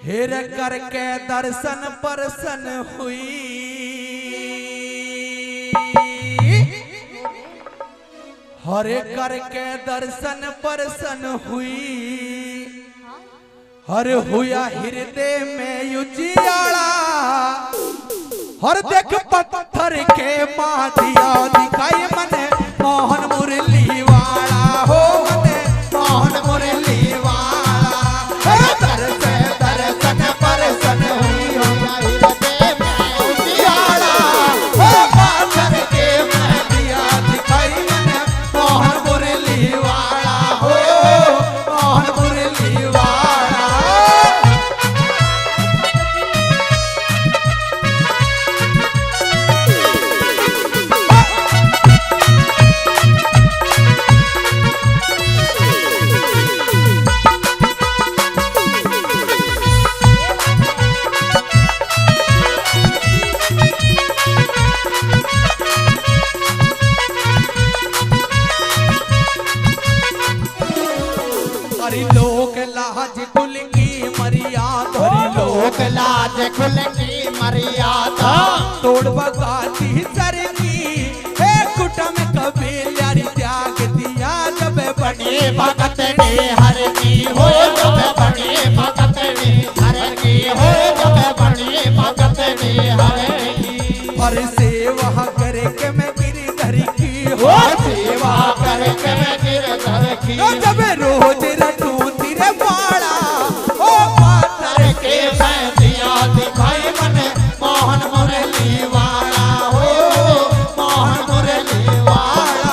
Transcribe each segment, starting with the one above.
हेर करके दर्शन परसन हुई, हरे करके दर्शन परसन हुई, हर हुआ हृदय में उजियारा, हर देख पत्थर के माथिया दिखाई मने मोहन मुरली वाला हो, मने मोहन मुरली वाला दर्शन परसन हुई, हृदय में उजियारा, हो पत्थर के माथिया दिखाई मने मोहन मुरली वाला हो, मोहन मुरली वाला। लोक लाज कुल की मर्यादा, लोक लाज कुल की मर्यादा, तोड़ बगाती सर की हे कुटुम कबीलारी त्याग दिया जब बड़ी भगत ने हर की हो, जब बड़ी भगत ने हर की हो, जब बड़ी भगत ने हर की, और सेवा करके मैं गिरधर की हो, सेवा करके मैं गिरधर की, जब रोज रटू तेरे बाड़ा, ओ पातर के मैं दिया दिखाई मने मोहन मुरली वाला हो, मोहन मुरली वाला।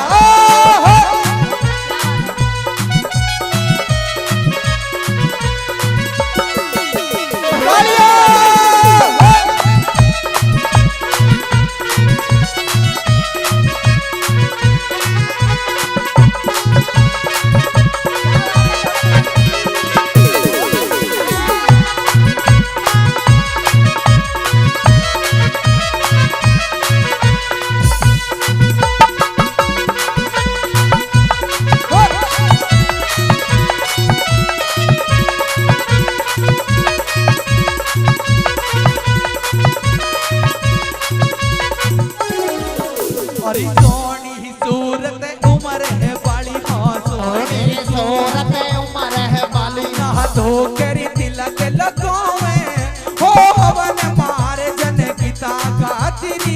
अरे सोनी सूरत उमर है बाली, हाँ सोनी सूरत उमर है बाली, ना धो करी तिलक लगावे हो, हवन मारे जन गीता गात्री,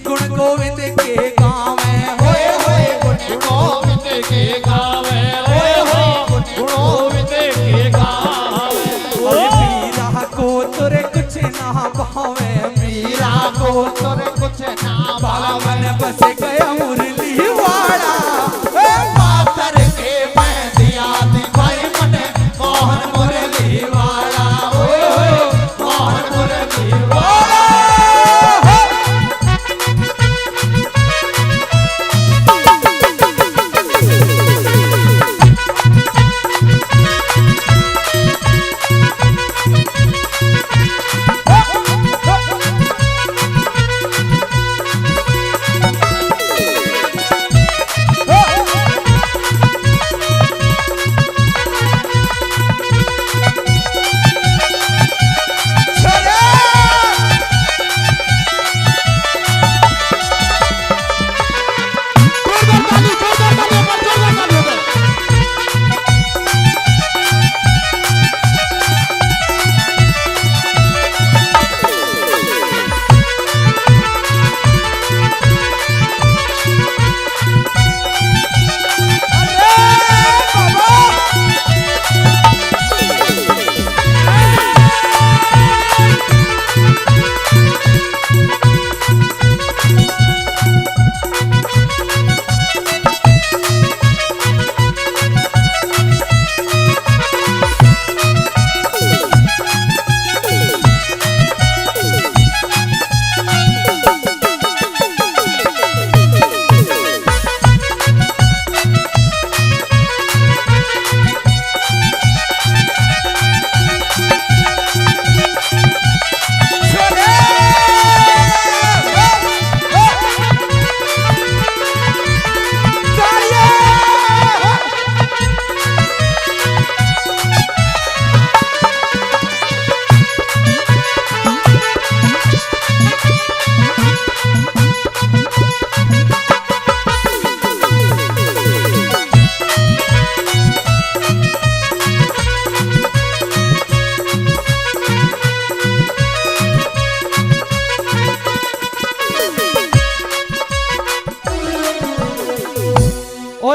गुण गोविंद के गावे, होए होए गुण गोविंद के गावे, होए होए गुण गोविंद के गावे। अरे मीरा को तुरे कुछ ना भावे, मीरा को तुरे कुछ ना बावन बस गया मुरली वाला, पातर के मैं दिया दिखाई मने मोहन मुरली वाला हो, मोहन मुरली वाला।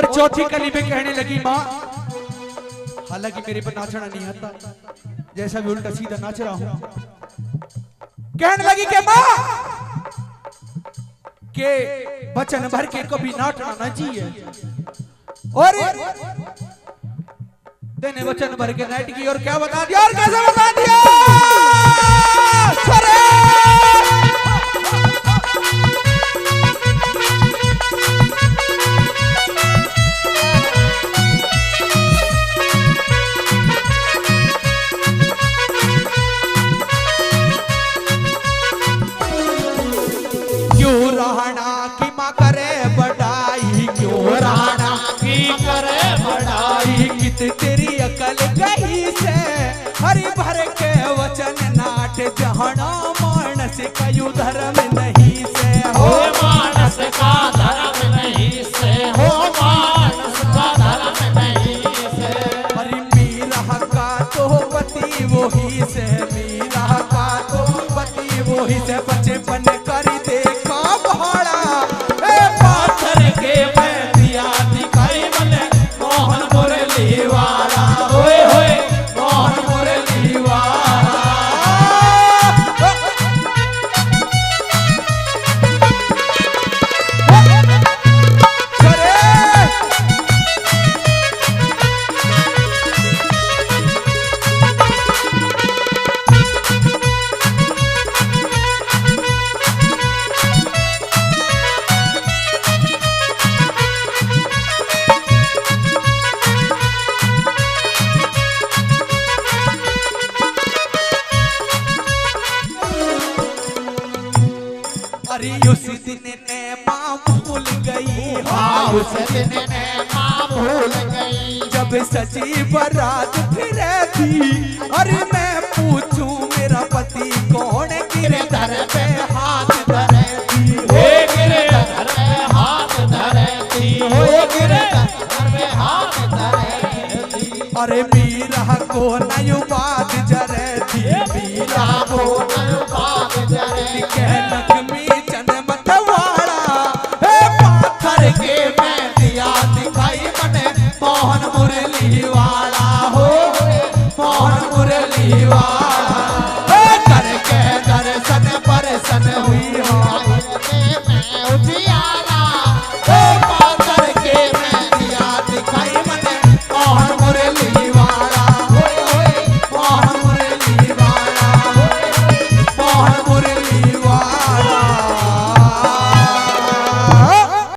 और चौथी कली में कहने लगी माँ, हालांकि मेरे पर नाचना नहीं आता, जैसा भी उल्टा सीधा नाच रहा हूं, कहने लगी कि माँ के वचन भर के कभी नाटना न चाहिए। और देने वचन भर के नाट की, और क्या बता दिया, और कैसे बता दिया। क्यों राणा की माँ करे बढ़ाई, क्यों राणा की करे बढ़ाई, कित तेरी अकल गई से हरि भर के वचन नाट जहाना मानस कयु धर्म नहीं से हो मानस का धर्म नहीं से, हो मानस का धर्म नहीं से। हरि मीरा का तो पति वही से, मीरा का तो पति वही से, बचपन कर देखा भाड़ा पाथर के मैं दिया दिखाई बने मोहन मुरली वाला, होए होए मोहन मुरली वाला। अरे उस दिन ने माँ भूल गई, हाँ उस दिन ने माँ भूल गई, जब सची बारात फिरे थी। अरे मैं पूछूं मेरा पति कौन, गिरधर पे हाथ धरे थी, हे गिरधर पे हाथ धरे थी, हो गिरधर पे हाथ धरे थी। अरे मीरा को नयु बात जरे थी, मीरा को